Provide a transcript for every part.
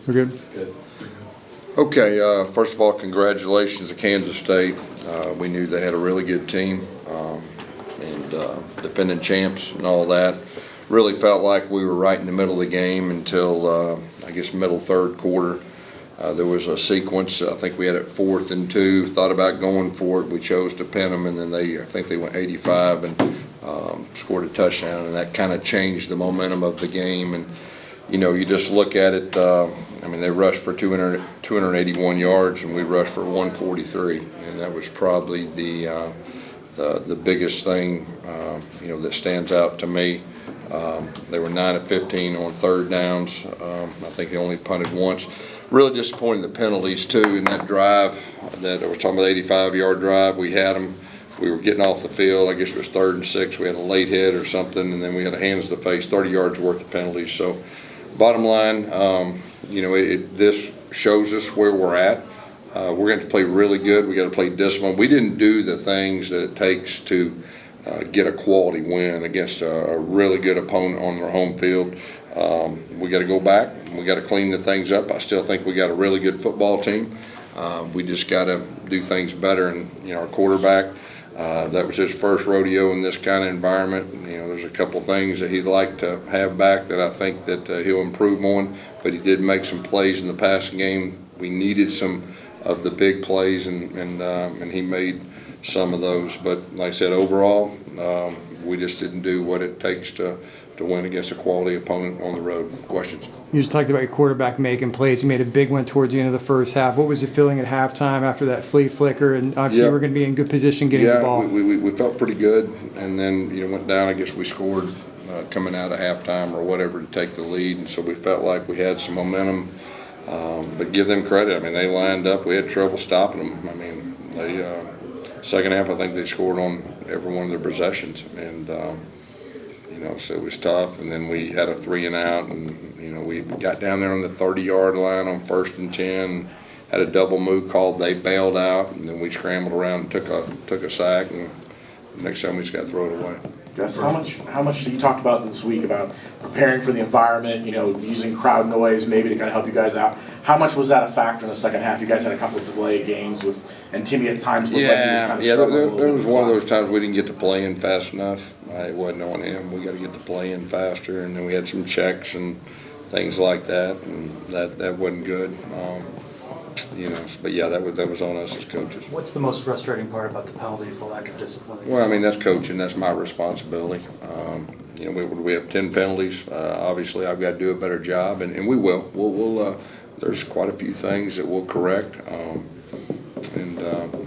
We're good? Good. Okay, first of all, congratulations to Kansas State. We knew they had a really good team, and defending champs and all that. Really felt like we were right in the middle of the game until, I guess, middle third quarter. There was a sequence. I think we had it 4th and 2, thought about going for it. We chose to pin them, and then I think they went 85 and scored a touchdown, and that kind of changed the momentum of the game. And you know, you just look at it, I mean, they rushed for 281 yards, and we rushed for 143, and that was probably the biggest thing, you know, that stands out to me. They were 9 of 15 on third downs. I think they only punted once. Really disappointing the penalties, too, in that drive that I was talking about, the 85-yard drive. We had them. We were getting off the field. I guess it was 3rd and 6. We had a late hit or something, and then we had a hands to the face, 30 yards worth of penalties. So, bottom line, you know, this shows us where we're at. We're going to play really good. We got to play discipline. We didn't do the things that it takes to get a quality win against a really good opponent on their home field. We got to go back. We got to clean the things up. I still think we got a really good football team. We just got to do things better. And you know, our quarterback, that was his first rodeo in this kind of environment. You know, there's a couple things that he'd like to have back that I think that he'll improve on. But he did make some plays in the passing game. We needed some of the big plays, and he made some of those. But like I said, overall, we just didn't do what it takes to win against a quality opponent on the road. Questions? You just talked about your quarterback making plays. He made a big one towards the end of the first half. What was the feeling at halftime after that flea flicker? And obviously we're going to be in good position getting the ball. We felt pretty good, and then you know went down. I guess we scored coming out of halftime or whatever to take the lead, and so we felt like we had some momentum. But give them credit. I mean, they lined up. We had trouble stopping them. I mean, they second half I think they scored on every one of their possessions, and you know, so it was tough. And then we had a 3 and out, and you know, we got down there on the 30-yard line on 1st and 10. Had a double move called. They bailed out, and then we scrambled around and took a sack. And next time we just got to throw it away. Gus, how much you talked about this week about preparing for the environment, you know, using crowd noise maybe to kind of help you guys out. How much was that a factor in the second half? You guys had a couple of delay games with, and Timmy at times looked like he was kind of struggling. There was one of those times we didn't get to play in fast enough. It wasn't on him. We got to get to play in faster, and then we had some checks and things like that, and that wasn't good. You know, but yeah, that was on us as coaches. What's the most frustrating part about the penalties, the lack of discipline? Well, I mean, that's coaching. That's my responsibility. You know, we have 10 penalties. Obviously, I've got to do a better job, and we will. We'll there's quite a few things that we'll correct, and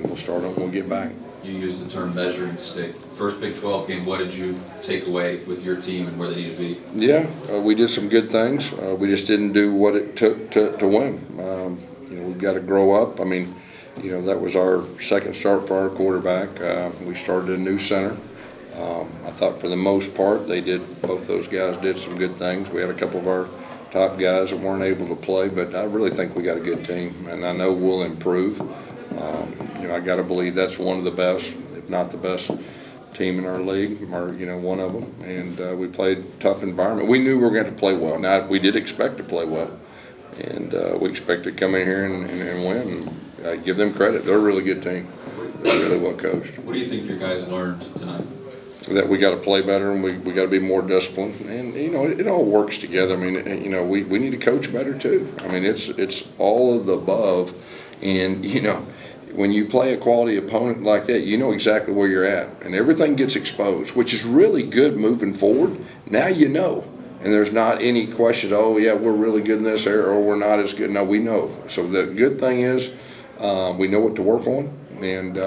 we'll start on. We'll get back. You used the term measuring stick. First Big 12 game, what did you take away with your team and where they need to be? Yeah, we did some good things. We just didn't do what it took to win. You know, we've got to grow up. I mean, you know, that was our second start for our quarterback. We started a new center. I thought for the most part both those guys did some good things. We had a couple of our top guys that weren't able to play, but I really think we got a good team, and I know we'll improve. You know, I got to believe that's one of the best, if not the best team in our league, or you know, one of them. And we played a tough environment. We knew we were going to play well. Now we did expect to play well, and we expect to come in here and win. And give them credit; they're a really good team. They're really well coached. What do you think your guys learned tonight? That we got to play better, and we got to be more disciplined, and you know it all works together. I mean, you know, we need to coach better too. I mean, it's all of the above, and you know, when you play a quality opponent like that, you know exactly where you're at, and everything gets exposed, which is really good moving forward. Now you know, and there's not any questions. Oh yeah, we're really good in this area, or we're not as good. No, we know. So the good thing is, we know what to work on, and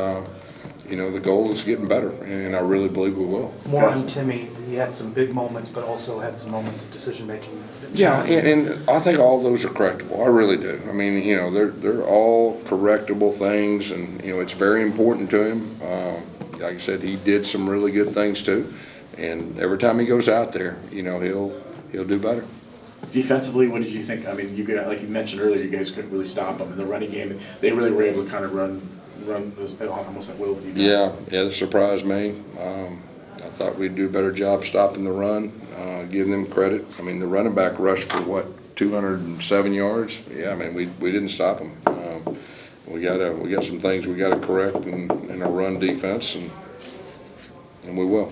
you know, the goal is getting better, and I really believe we will. More on Timmy. He had some big moments, but also had some moments of decision-making. Yeah, and I think all those are correctable. I really do. I mean, you know, they're all correctable things, and you know, it's very important to him. Like I said, he did some really good things too, and every time he goes out there, you know, he'll do better. Defensively, what did you think? I mean, like you mentioned earlier, you guys couldn't really stop them in the running game. They really were able to kind of run almost at will with you guys. Yeah, that surprised me. I thought we'd do a better job stopping the run, giving them credit. I mean, the running back rushed for what, 207 yards. Yeah, I mean, we didn't stop them. We got some things we got to correct in our run defense, and we will.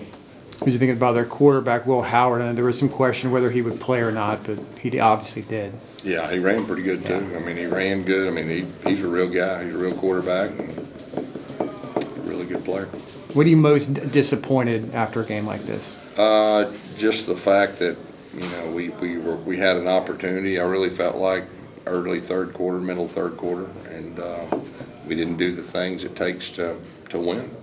What did you think about their quarterback, Will Howard? And there was some question whether he would play or not, but he obviously did. Yeah, he ran pretty good too. I mean, he ran good. I mean, he's a real guy. He's a real quarterback and a really good player. What are you most disappointed after a game like this? Just the fact that, you know, we had an opportunity. I really felt like early third quarter, middle third quarter, and we didn't do the things it takes to win,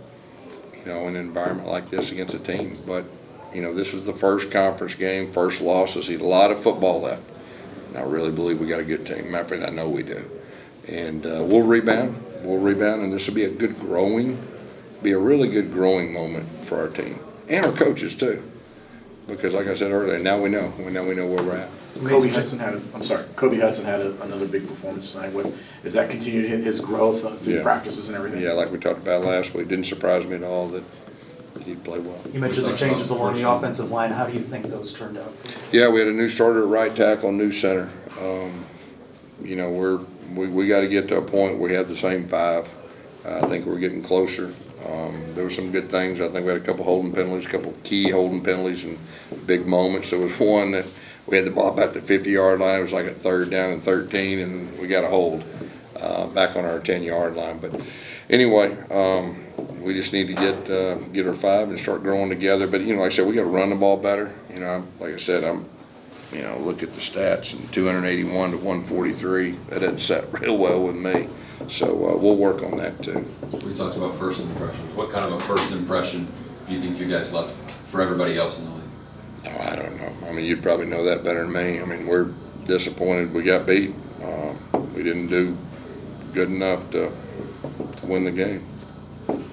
you know, in an environment like this against a team. But, you know, this was the first conference game, first loss. I see a lot of football left. And I really believe we got a good team. Matter of fact, I know we do. And we'll rebound. We'll rebound, and this will be a really good growing moment for our team and our coaches too. Because, like I said earlier, now we know. We know where we're at. Kobe Hudson had another big performance tonight. Is that continued his growth through practices and everything? Yeah, like we talked about last week. Didn't surprise me at all that he played well. You mentioned the changes along the offensive line. How do you think those turned out? Yeah, we had a new starter at right tackle, new center. You know, we got to get to a point where we have the same five. I think we're getting closer. There were some good things. I think we had a couple holding penalties, a couple key holding penalties and big moments. There was one that we had the ball about the 50-yard line. It was like a 3rd down and 13, and we got a hold back on our 10-yard line. But anyway, we just need to get our five and start growing together. But, you know, like I said, we got to run the ball better. You know, like I said, you know, look at the stats, and 281 to 143. That doesn't set real well with me. So we'll work on that too. We talked about first impressions. What kind of a first impression do you think you guys left for everybody else in the league? Oh, I don't know. I mean, you'd probably know that better than me. I mean, we're disappointed we got beat. We didn't do good enough to win the game.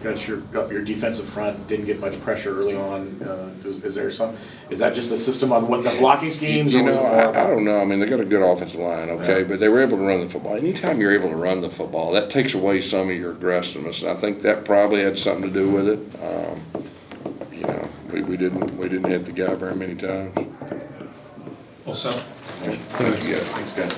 Guys, your defensive front didn't get much pressure early on. Is that just a system on what the blocking schemes? You know, I don't know. I mean, they got a good offensive line, okay, but they were able to run the football. Anytime you're able to run the football, that takes away some of your aggressiveness. I think that probably had something to do with it. You know, we didn't hit the guy very many times. Well, so. Thank you guys. Thanks, guys.